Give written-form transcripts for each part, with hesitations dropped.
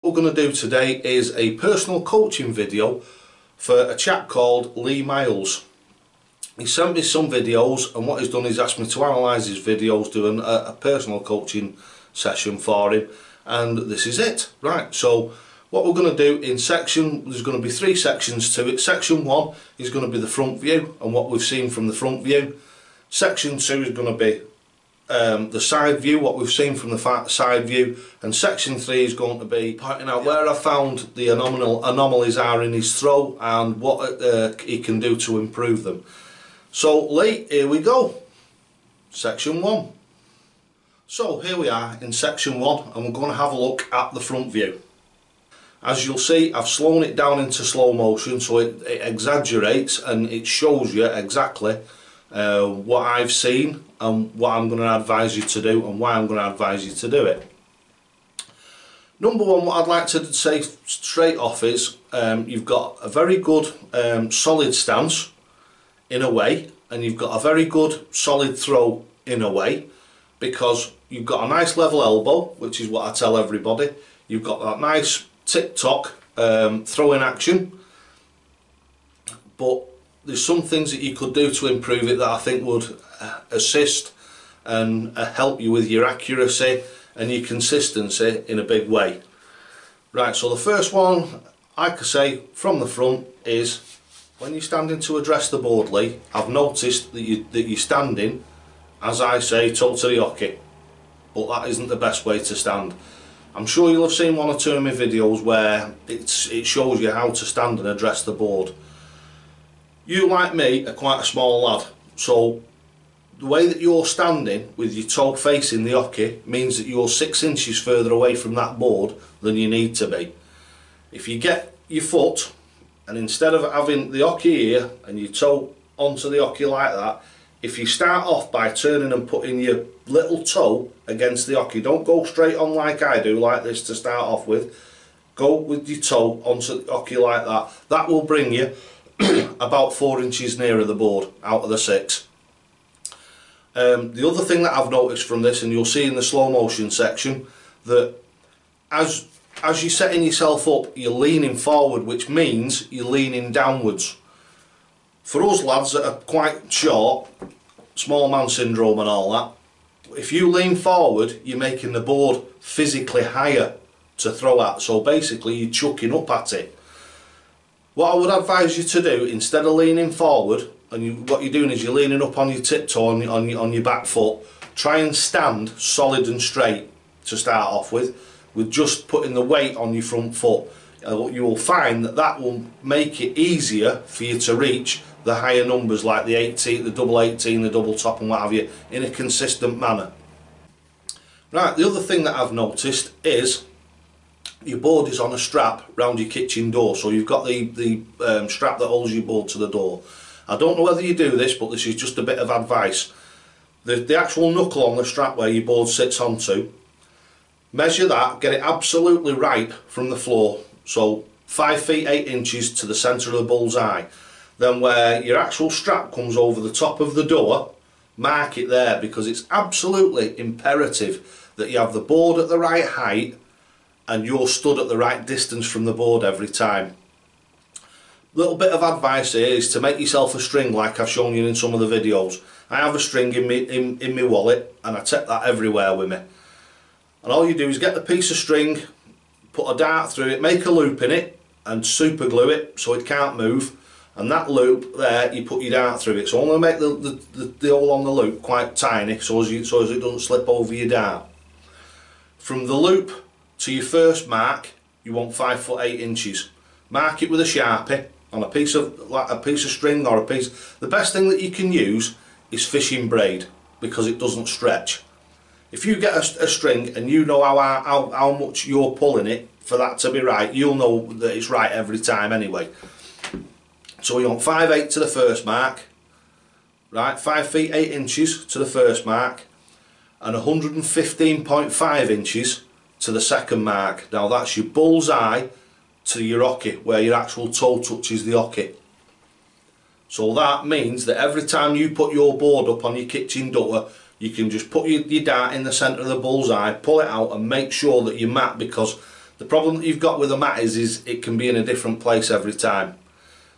What we're going to do today is a personal coaching video for a chap called Lee Miles. He sent me some videos, and what he's done is asked me to analyse his videos, doing a personal coaching session for him, and this is it. Right, so what we're going to do in there's going to be 3 sections to it. Section 1 is going to be the front view and what we've seen from the front view. Section 2 is going to be the side view, what we've seen from the side view, and section 3 is going to be pointing out where I found the anomalies are in his throw and what he can do to improve them. So Lee, here we go. Section 1. So here we are in section 1, and we're going to have a look at the front view. As you'll see, I've slowed it down into slow motion so it exaggerates and it shows you exactly what I've seen and what I'm going to advise you to do and why I'm going to advise you to do it. Number one, what I'd like to say straight off is you've got a very good solid stance in a way, and you've got a very good solid throw in a way, because you've got a nice level elbow, which is what I tell everybody. You've got that nice tick-tock throwing action, but there's some things that you could do to improve it that I think would assist and help you with your accuracy and your consistency in a big way. Right, so the first one, like I say, from the front is when you're standing to address the board, Lee, I've noticed that you're standing, as I say, toe to the hockey, but that isn't the best way to stand. I'm sure you'll have seen 1 or 2 of my videos where it shows you how to stand and address the board. You, like me, are quite a small lad, so the way that you're standing with your toe facing the hockey means that you're 6 inches further away from that board than you need to be. If you get your foot, and instead of having the hockey here and your toe onto the hockey like that, if you start off by turning and putting your little toe against the hockey, don't go straight on like I do, like this to start off with. Go with your toe onto the hockey like that. That will bring you about 4 inches nearer the board out of the 6. The other thing that I've noticed from this, and you'll see in the slow motion section, that as you're setting yourself up, you're leaning forward, which means you're leaning downwards. For us lads that are quite short, small man syndrome and all that, if you lean forward, you're making the board physically higher to throw at, so basically you're chucking up at it. What I would advise you to do, instead of leaning forward, and what you're doing is you're leaning up on your tiptoe on your back foot, try and stand solid and straight to start off with just putting the weight on your front foot. You will find that that will make it easier for you to reach the higher numbers, like the 18, the double 18, the double top and what have you, in a consistent manner. Right, the other thing that I've noticed is your board is on a strap round your kitchen door, so you've got the strap that holds your board to the door. I don't know whether you do this, but this is just a bit of advice. The actual knuckle on the strap where your board sits onto, measure that, get it absolutely right from the floor, so 5 feet 8 inches to the centre of the bullseye. Then where your actual strap comes over the top of the door, mark it there, because it's absolutely imperative that you have the board at the right height and you're stood at the right distance from the board every time. Little bit of advice here is to make yourself a string, like I've shown you in some of the videos. I have a string in my wallet, and I take that everywhere with me. And all you do is get the piece of string, put a dart through it, make a loop in it, and super glue it so it can't move. And that loop there, you put your dart through it. So I'm going to make the hole on the loop quite tiny so as it doesn't slip over your dart. From the loop to your first mark, you want 5 foot 8 inches. Mark it with a Sharpie on a piece of string or a piece. The best thing that you can use is fishing braid, because it doesn't stretch. If you get a string and you know how much you're pulling it for that to be right, you'll know that it's right every time anyway. So you want 5/8 to the first mark, right? 5 feet 8 inches to the first mark, and 115.5 inches to the second mark. Now that's your bullseye to your hockey, where your actual toe touches the hockey. So that means that every time you put your board up on your kitchen door, you can just put your dart in the centre of the bullseye, pull it out and make sure that you're mat, because The problem that you've got with a mat is it can be in a different place every time.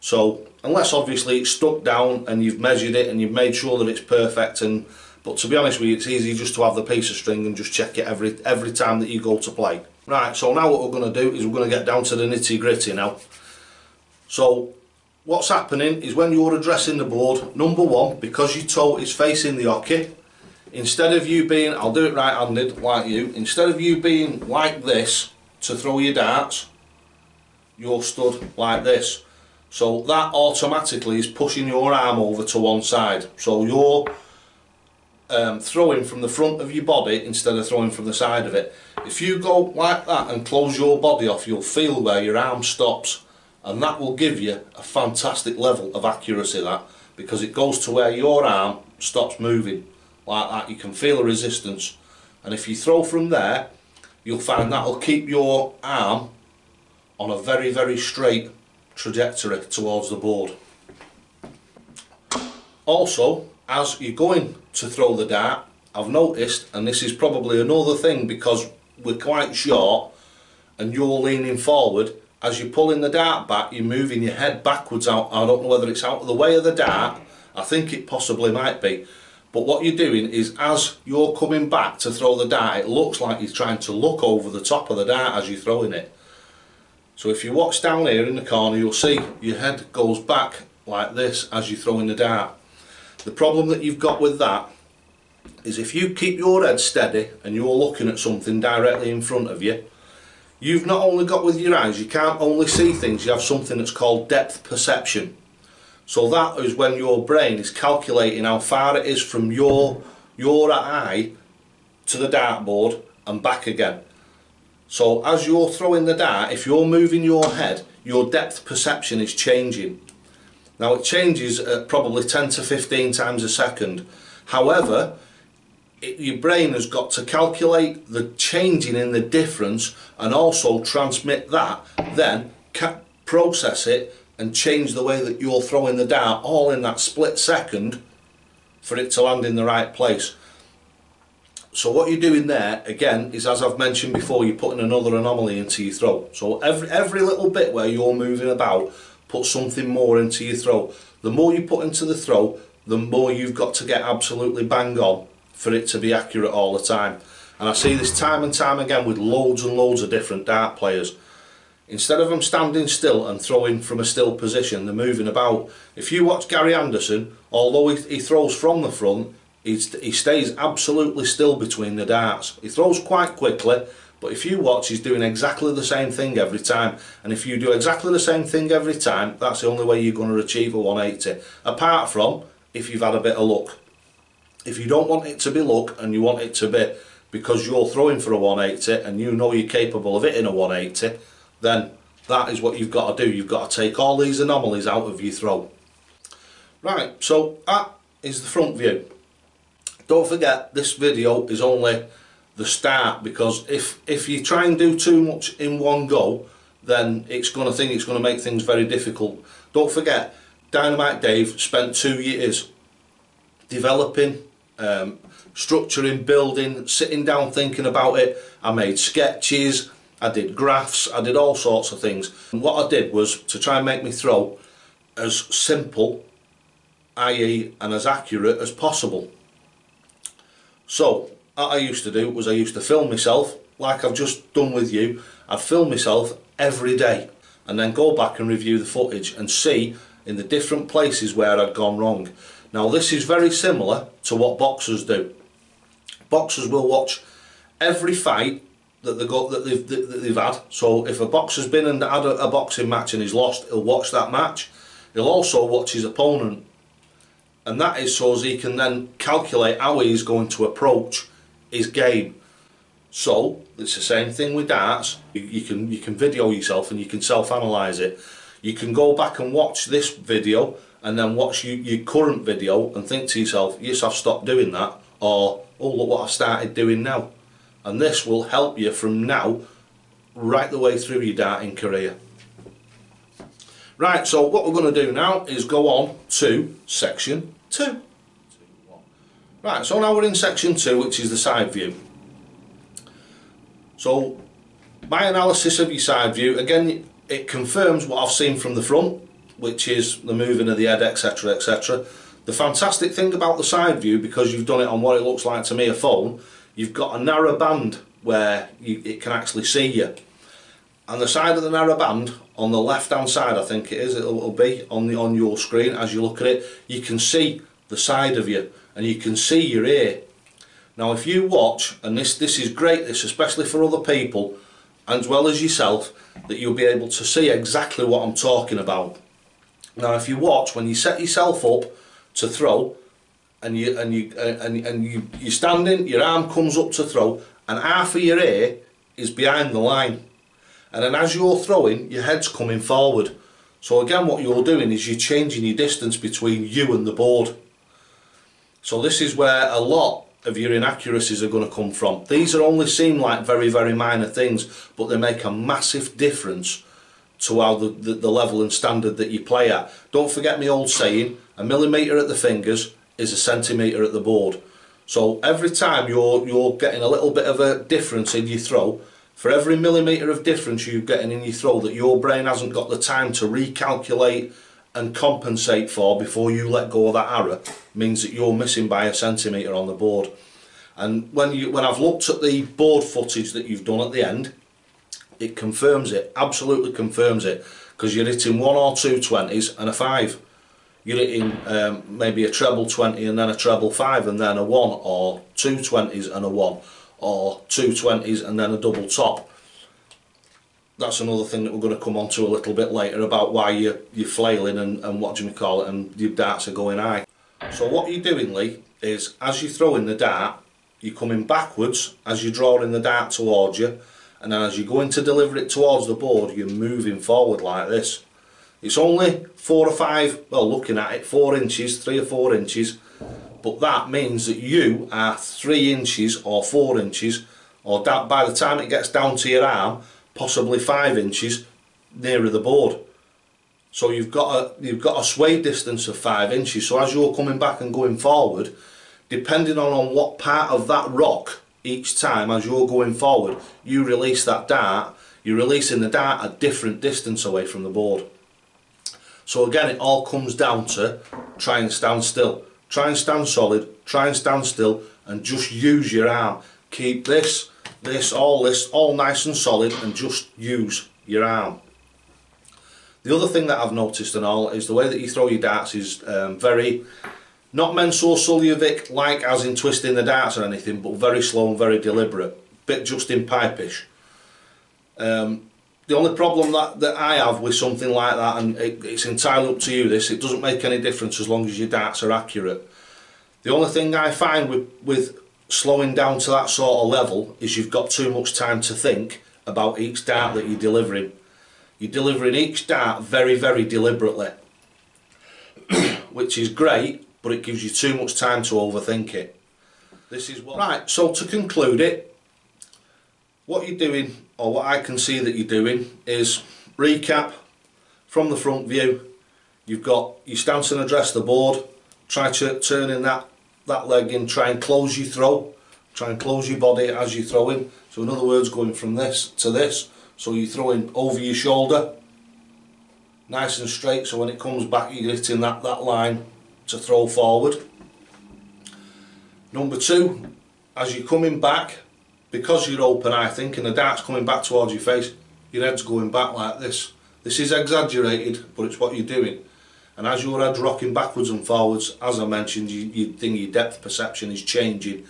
So unless obviously it's stuck down and you've measured it and you've made sure that it's perfect, but to be honest with you, it's easy just to have the piece of string and just check it every time that you go to play. Right, so now what we're going to do is we're going to get down to the nitty gritty now. So what's happening is when you're addressing the board, number one, because your toe is facing the hockey, instead of you being, I'll do it right-handed like you, instead of you being like this to throw your darts, you're stood like this. So that automatically is pushing your arm over to one side. So you're throwing from the front of your body instead of throwing from the side of it. If you go like that and close your body off, you'll feel where your arm stops, and that will give you a fantastic level of accuracy, that, because it goes to where your arm stops moving like that. You can feel a resistance, and if you throw from there, you'll find that will keep your arm on a very, very straight trajectory towards the board. Also, as you're going to throw the dart, I've noticed, and this is probably another thing because we're quite short and you're leaning forward, as you're pulling the dart back, you're moving your head backwards out. I don't know whether it's out of the way of the dart, I think it possibly might be, but what you're doing is as you're coming back to throw the dart, it looks like you're trying to look over the top of the dart as you're throwing it. So if you watch down here in the corner, you'll see your head goes back like this as you're throwing the dart. The problem that you've got with that is if you keep your head steady and you're looking at something directly in front of you, you've not only got with your eyes, you can't only see things, you have something that's called depth perception. So that is when your brain is calculating how far it is from your eye to the dartboard and back again. So as you're throwing the dart, if you're moving your head, your depth perception is changing. Now it changes at probably 10 to 15 times a second. However, your brain has got to calculate the changing in the difference and also transmit that, then process it and change the way that you're throwing the dart all in that split second for it to land in the right place. So what you're doing there, again, is as I've mentioned before, you're putting another anomaly into your throw. So every little bit where you're moving about, put something more into your throw. The more you put into the throw, the more you've got to get absolutely bang on for it to be accurate all the time. And I see this time and time again with loads and loads of different dart players. Instead of them standing still and throwing from a still position, they're moving about. If you watch Gary Anderson, although he throws from the front, he stays absolutely still between the darts. He throws quite quickly, but if you watch, he's doing exactly the same thing every time. And if you do exactly the same thing every time, that's the only way you're going to achieve a 180. Apart from if you've had a bit of luck. If you don't want it to be luck and you want it to be because you're throwing for a 180 and you know you're capable of hitting a 180, then that is what you've got to do. You've got to take all these anomalies out of your throw. Right, so that is the front view. Don't forget, this video is only the start, because if you try and do too much in one go, then it's going to make things very difficult. Don't forget, Dynamite Dave spent 2 years developing, structuring, building, sitting down thinking about it. I made sketches, I did graphs, I did all sorts of things. And what I did was to try and make me throw as simple, i.e. and as accurate as possible. So what I used to do was I used to film myself like I've just done with you. I'd film myself every day and then go back and review the footage and see in the different places where I'd gone wrong. Now this is very similar to what boxers do. Boxers will watch every fight that they've had. So if a boxer's been and had a boxing match and he's lost, he'll watch that match. He'll also watch his opponent, and that is so as he can then calculate how he's going to approach his game. So it's the same thing with darts. You can video yourself and you can self-analyse it. You can go back and watch this video and then watch your current video and think to yourself, yes, I've stopped doing that, or oh, look what I've started doing now. And this will help you from now right the way through your darting career. Right, so what we're going to do now is go on to section 2. Right, so now we're in section 2, which is the side view. So My analysis of your side view, again, it confirms what I've seen from the front, which is the moving of the head, etc, etc. The fantastic thing about the side view, because you've done it on what it looks like to me a phone, you've got a narrow band where it can actually see you. And the side of the narrow band, on the left hand side I think it is, it'll be on your screen as you look at it, you can see the side of you and you can see your ear. Now if you watch, and this is great, this especially for other people as well as yourself, that you'll be able to see exactly what I'm talking about. Now if you watch, when you set yourself up to throw and you're standing, your arm comes up to throw and half of your ear is behind the line. And then as you're throwing, your head's coming forward. So again, what you're doing is you're changing your distance between you and the board. So this is where a lot of your inaccuracies are going to come from. These are only seem like very, very minor things, but they make a massive difference to how the level and standard that you play at. Don't forget my old saying, a millimetre at the fingers is a centimetre at the board. So every time you're getting a little bit of a difference in your throw, for every millimetre of difference you're getting in your throw that your brain hasn't got the time to recalculate and compensate for before you let go of that arrow, means that you're missing by a centimetre on the board. And when I've looked at the board footage that you've done at the end, it confirms it, absolutely confirms it, because you're hitting 1 or 2 20s and a 5. You're hitting maybe a treble 20 and then a treble 5 and then a 1, or 2 20s and a 1, or 2 20s and then a double top. That's another thing that we're going to come on to a little bit later about why you're flailing and what do you call it, and your darts are going high. So what you're doing, Lee, is as you're throwing the dart, you're coming backwards as you're drawing the dart towards you, and then as you're going to deliver it towards the board, you're moving forward like this. It's only 4 or 5, well, looking at it, 4 inches, 3 or 4 inches, but that means that you are 3 inches or 4 inches, or by the time it gets down to your arm, possibly 5 inches nearer the board. So you've got a sway distance of 5 inches. So as you're coming back and going forward, depending on what part of that rock each time as you're going forward you release that dart, you're releasing the dart a different distance away from the board. So again, it all comes down to try and stand still, try and stand solid, try and stand still, and just use your arm. Keep this all nice and solid, and just use your arm. The other thing that I've noticed and all is the way that you throw your darts is very, not Menso-Suljovic like as in twisting the darts or anything, but very slow and very deliberate, bit Justin Pipish. The only problem that I have with something like that, and it's entirely up to you this, it doesn't make any difference as long as your darts are accurate. The only thing I find with slowing down to that sort of level is you've got too much time to think about each dart that you're delivering. You're delivering each dart very, very deliberately, which is great, but it gives you too much time to overthink it. This is what... Right, so to conclude it, what you're doing, or what I can see that you're doing, is recap from the front view. You've got your stance and address the board, try to turn in that leg in, try and close your throw, try and close your body as you're throwing. So in other words, going from this to this, so you're throwing over your shoulder, nice and straight, so when it comes back you're hitting that line to throw forward. Number 2, as you're coming back, because you're open eye thinking, the dart's coming back towards your face, your head's going back like this. This is exaggerated, but it's what you're doing. And as your head's rocking backwards and forwards, as I mentioned, you think your depth perception is changing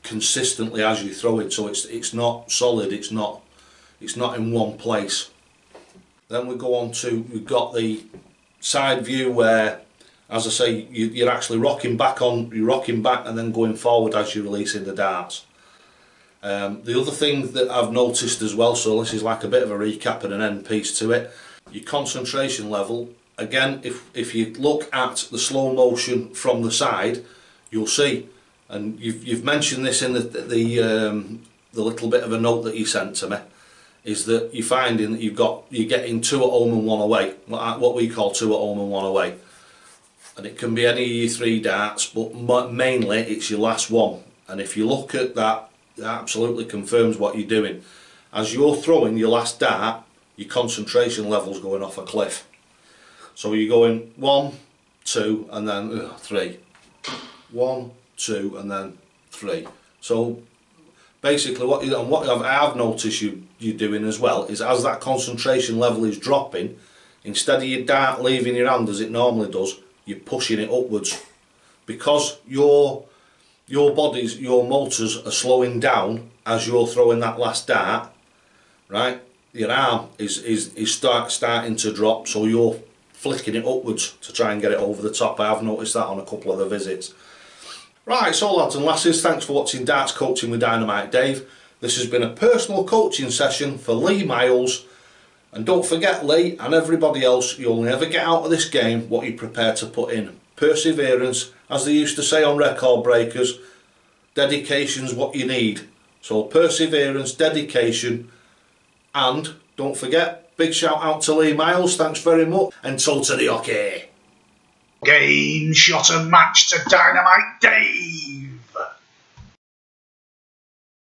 consistently as you throw it, so it's not solid, it's not in one place. Then we go on to, we've got the side view where, as I say, you're actually rocking back and then going forward as you're releasing the darts. The other thing that I've noticed as well, so this is like a bit of a recap and an end piece to it, your concentration level. Again, if you look at the slow motion from the side, you'll see, and you've mentioned this in the little bit of a note that you sent to me, is that you're finding that you're getting 2 at home and 1 away, what we call 2 at home and 1 away, and it can be any of your 3 darts, but mainly it's your last one. And if you look at that, it absolutely confirms what you're doing. as you're throwing your last dart, your concentration level's going off a cliff. So you're going 1, 2 and then 3. 1, 2 and then 3. So basically what I've noticed you're doing as well is, as that concentration level is dropping, instead of your dart leaving your hand as it normally does, you're pushing it upwards. Because your motors are slowing down as you're throwing that last dart, right? Your arm is starting to drop, so you're flicking it upwards to try and get it over the top. I have noticed that on a couple of the visits. Right, so lads and lasses, thanks for watching Darts Coaching with Dynamite Dave. This has been a personal coaching session for Lee Miles. And don't forget, Lee and everybody else, you'll never get out of this game what you prepare to put in. Perseverance, as they used to say on record breakers, dedication's what you need. So perseverance, dedication, and don't forget, big shout out to Lee Miles, thanks very much, and so to the hockey. Game, shot and match to Dynamite Dave.